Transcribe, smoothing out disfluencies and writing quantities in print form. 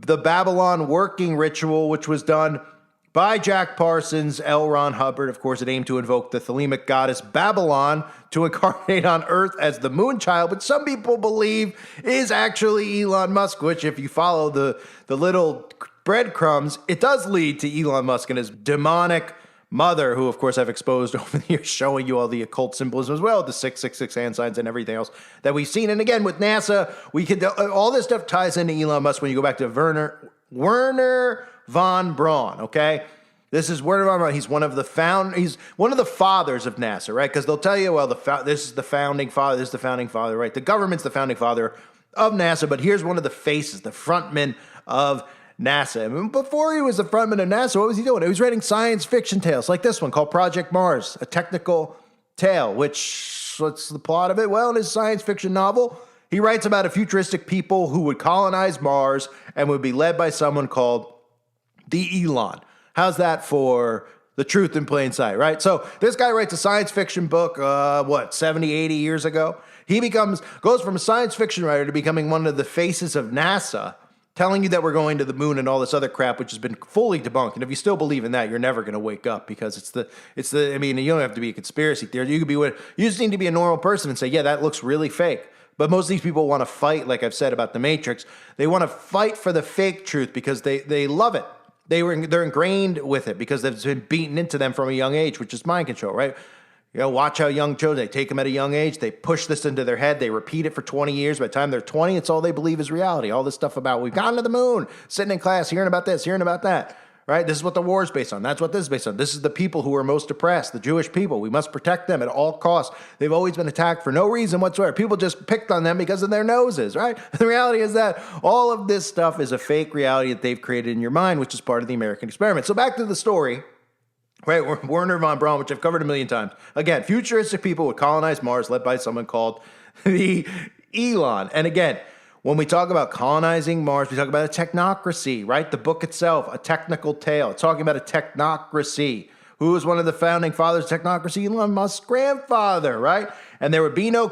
the Babylon working ritual, which was done by Jack Parsons, L. Ron Hubbard. Of course, it aimed to invoke the Thelemic goddess Babylon to incarnate on Earth as the moon child, which some people believe is actually Elon Musk, which if you follow the little breadcrumbs, it does lead to Elon Musk and his demonic mother, who, of course, I've exposed over the years, showing you all the occult symbolism as well, the 666 hand signs and everything else that we've seen. And again, with NASA, all this stuff ties into Elon Musk when you go back to Werner von Braun, okay? This is Werner von Braun. He's one of the fathers of NASA, right? Because they'll tell you, well, this is the founding father, this is the founding father, right? The government's the founding father of NASA, but here's one of the faces, the frontman of NASA. I mean, before he was the frontman of NASA, what was he doing? He was writing science fiction tales like this one called Project Mars, a technical tale, which, what's the plot of it? Well, in his science fiction novel, he writes about a futuristic people who would colonize Mars and would be led by someone called the Elon. How's that for the truth in plain sight, right? So this guy writes a science fiction book, 70, 80 years ago. He goes from a science fiction writer to becoming one of the faces of NASA, telling you that we're going to the moon and all this other crap, which has been fully debunked. And if you still believe in that, you're never going to wake up, because I mean, you don't have to be a conspiracy theorist. You just need to be a normal person and say, yeah, that looks really fake. But most of these people want to fight, like I've said about the Matrix. They want to fight for the fake truth because they love it. They're ingrained with it because it's been beaten into them from a young age, which is mind control, right? You know, watch how young children, they take them at a young age, they push this into their head, they repeat it for 20 years. By the time they're 20, it's all they believe is reality. All this stuff about, we've gone to the moon, sitting in class, hearing about this, hearing about that, right? This is what the war is based on. That's what this is based on. This is the people who are most oppressed, the Jewish people. We must protect them at all costs. They've always been attacked for no reason whatsoever. People just picked on them because of their noses, right? The reality is that all of this stuff is a fake reality that they've created in your mind, which is part of the American experiment. So back to the story. Right, Werner von Braun, which I've covered a million times. Again, futuristic people would colonize Mars, led by someone called the Elon. And again, when we talk about colonizing Mars, we talk about a technocracy, right? The book itself, a technical tale. It's talking about a technocracy. Who was one of the founding fathers of technocracy? Elon Musk's grandfather, right? And there would be no